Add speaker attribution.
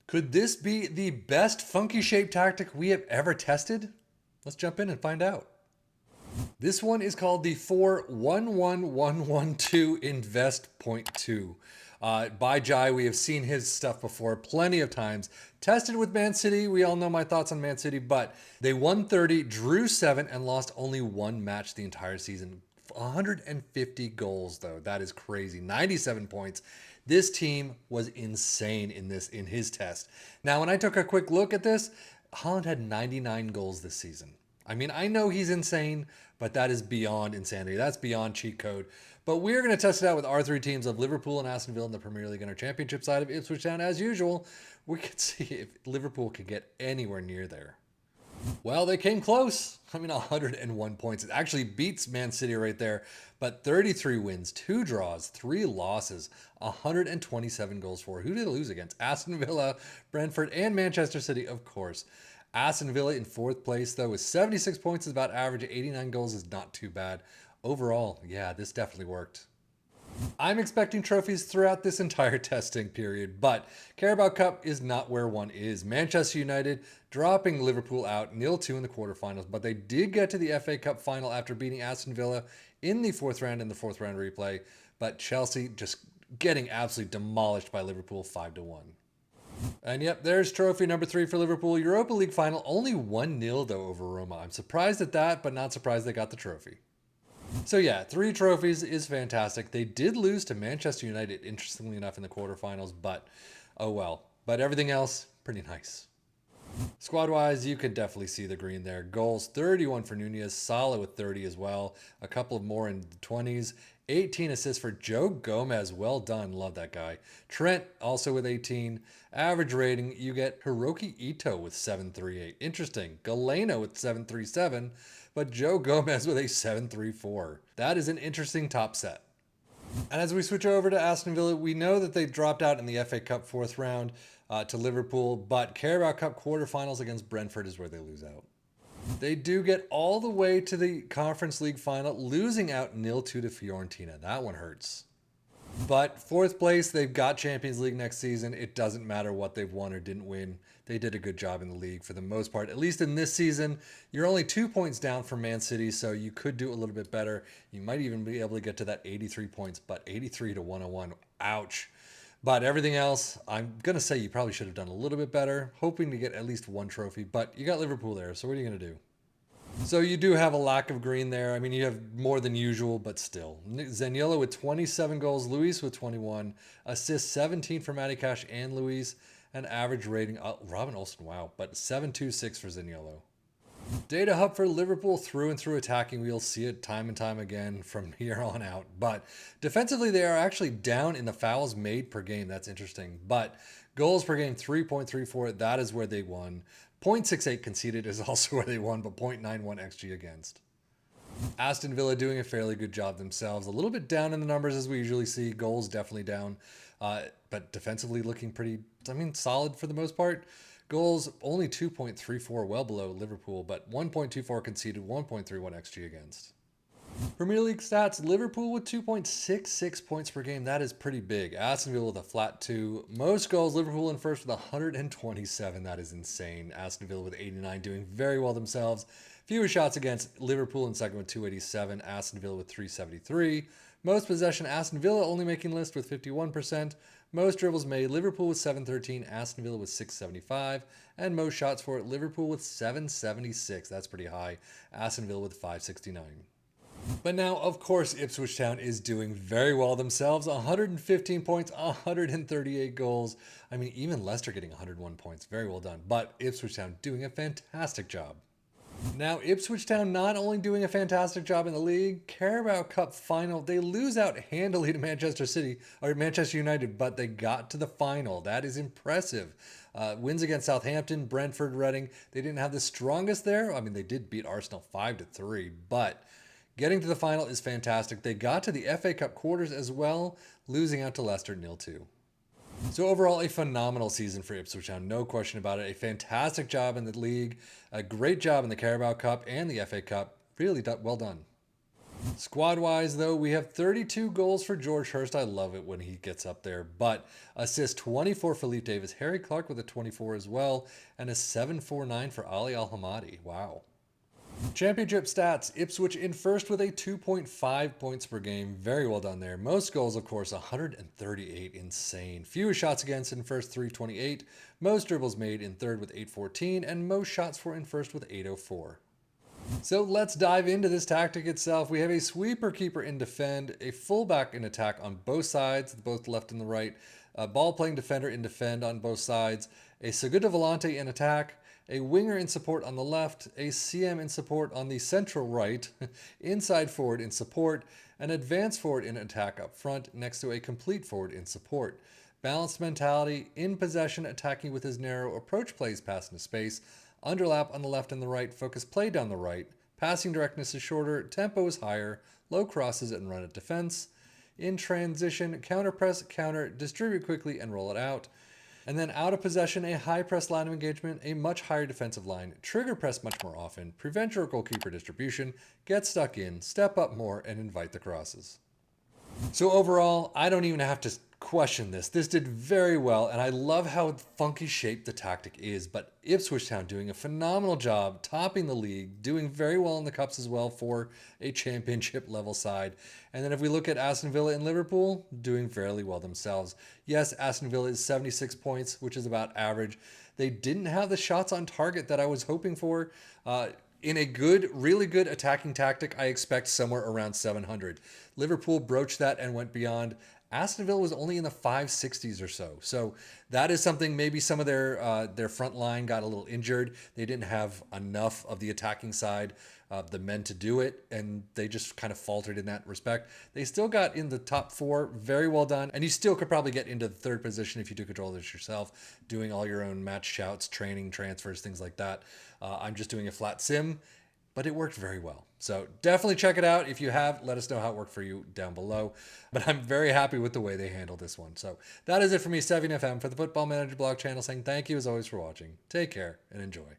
Speaker 1: Could this be the best funky shape tactic we have ever tested? Let's jump in and find out. This one is called the 411112 Invest.2. By Jai, we have seen his stuff before plenty of times. Tested with Man City. We all know my thoughts on Man City, but they won 30, drew 7, and lost only one match the entire season. 150 goals, though. That is crazy. 97 points. This team was insane in his test. Now, when I took a quick look at this, Haaland had 99 goals this season. I mean, I know he's insane, but that is beyond insanity. That's beyond cheat code. But we're going to test it out with our three teams of Liverpool and Aston Villa in the Premier League and our championship side of Ipswich Town. As usual, we could see if Liverpool could get anywhere near there. Well, they came close. 101 points. It actually beats Man City right there. But 33 wins, 2 draws, 3 losses, 127 goals for. Who did they lose against? Aston Villa, Brentford, and Manchester City, of course. Aston Villa in 4th place, though, with 76 points is about average. 89 goals is not too bad. Overall, yeah, this definitely worked. I'm expecting trophies throughout this entire testing period, but Carabao Cup is not where one is. Manchester United dropping Liverpool out 0-2 in the quarterfinals, but they did get to the FA Cup final after beating Aston Villa in the 4th round in the 4th round replay, but Chelsea just getting absolutely demolished by Liverpool 5-1. And yep, there's trophy number 3 for Liverpool. Europa League final, only 1-0 though over Roma. I'm surprised at that, but not surprised they got the trophy. So yeah, 3 trophies is fantastic. They did lose to Manchester United, interestingly enough, in the quarterfinals, but oh well. But everything else, pretty nice. Squad-wise, you can definitely see the green there. Goals, 31 for Nunez, Salah with 30 as well. A couple of more in the 20s. 18 assists for Joe Gomez. Well done. Love that guy. Trent also with 18. Average rating, you get Hiroki Ito with 738. Interesting. Galeno with 737, but Joe Gomez with a 734. That is an interesting top set. And as we switch over to Aston Villa, we know that they dropped out in the FA Cup 4th round to Liverpool, but Carabao Cup quarterfinals against Brentford is where they lose out. They do get all the way to the Conference League final, losing out 0-2 to Fiorentina. That one hurts. But 4th place, they've got Champions League next season. It doesn't matter what they've won or didn't win. They did a good job in the league for the most part. At least in this season, you're only 2 points down from Man City, so you could do a little bit better. You might even be able to get to that 83 points, but 83 to 101, ouch. But everything else, I'm going to say you probably should have done a little bit better, hoping to get at least 1 trophy, but you got Liverpool there, so what are you going to do? So you do have a lack of green there. I mean, you have more than usual, but still. Zaniolo with 27 goals, Luis with 21, assists 17 for Matty Cash and Luis, and average rating, Robin Olsen, wow, but 7.26 for Zaniolo. Data hub for Liverpool through and through attacking. We'll see it time and time again from here on out. But defensively, they are actually down in the fouls made per game. That's interesting. But goals per game, 3.34. That is where they won. 0.68 conceded is also where they won, but 0.91 XG against. Aston Villa doing a fairly good job themselves. A little bit down in the numbers as we usually see. Goals definitely down. But defensively looking pretty, solid for the most part. Goals only 2.34, well below Liverpool, but 1.24 conceded, 1.31 XG against. Premier League stats, Liverpool with 2.66 points per game. That is pretty big. Aston Villa with a flat 2. Most goals, Liverpool in first with 127. That is insane. Aston Villa with 89, doing very well themselves. Fewer shots against, Liverpool in second with 287. Aston Villa with 373. Most possession, Aston Villa only making list with 51%. Most dribbles made, Liverpool with 713, Aston Villa with 675. And most shots for Liverpool with 776. That's pretty high. Aston Villa with 569. But now, of course, Ipswich Town is doing very well themselves. 115 points, 138 goals. I mean, even Leicester getting 101 points. Very well done. But Ipswich Town doing a fantastic job. Now, Ipswich Town not only doing a fantastic job in the league, Carabao Cup final, they lose out handily to Manchester United, but they got to the final. That is impressive. Wins against Southampton, Brentford, Reading. They didn't have the strongest there. I mean, they did beat Arsenal 5-3, but getting to the final is fantastic. They got to the FA Cup quarters as well, losing out to Leicester 0-2. So overall, a phenomenal season for Ipswich Town, no question about it. A fantastic job in the league, a great job in the Carabao Cup and the FA Cup. Really well done. Squad-wise, though, we have 32 goals for George Hurst. I love it when he gets up there. But assist 24 for Philippe Davis. Harry Clark with a 24 as well. And a 7.49 for Ali Al-Hamadi. Wow. Championship stats. Ipswich in first with a 2.5 points per game. Very well done there. Most goals, of course, 138. Insane. Fewest shots against in first, 328. Most dribbles made in third with 814. And most shots for in first with 804. So let's dive into this tactic itself. We have a sweeper keeper in defend, a fullback in attack on both sides, both left and the right, a ball playing defender in defend on both sides, a Segundo Volante in attack, a winger in support on the left, a CM in support on the central right, inside forward in support, an advanced forward in attack up front next to a complete forward in support. Balanced mentality, in possession, attacking with his narrow approach plays pass into space, underlap on the left and the right, focus play down the right, passing directness is shorter, tempo is higher, low crosses and run at defense. In transition, counter press, counter, distribute quickly and roll it out. And then out of possession, a high press line of engagement, a much higher defensive line, trigger press much more often, prevent your goalkeeper distribution, get stuck in, step up more, and invite the crosses. So overall, I don't even have to question this. This did very well, and I love how funky shaped the tactic is. But Ipswich Town doing a phenomenal job, topping the league, doing very well in the cups as well for a championship level side. And then if we look at Aston Villa and Liverpool, doing fairly well themselves. Yes, Aston Villa is 76 points, which is about average. They didn't have the shots on target that I was hoping for. In a good, really good attacking tactic, I expect somewhere around 700. Liverpool broached that and went beyond. Aston Villa was only in the 560s or so. So that is something, maybe some of their front line got a little injured. They didn't have enough of the attacking side, the men to do it, and they just kind of faltered in that respect. They still got in the top four, very well done, and you still could probably get into the third position if you took control of this yourself, doing all your own match shouts, training, transfers, things like that. I'm just doing a flat sim, but it worked very well. So definitely check it out. If you have, let us know how it worked for you down below. But I'm very happy with the way they handled this one. So that is it for me, Sevian FM, for the Football Manager blog channel, saying thank you as always for watching. Take care and enjoy.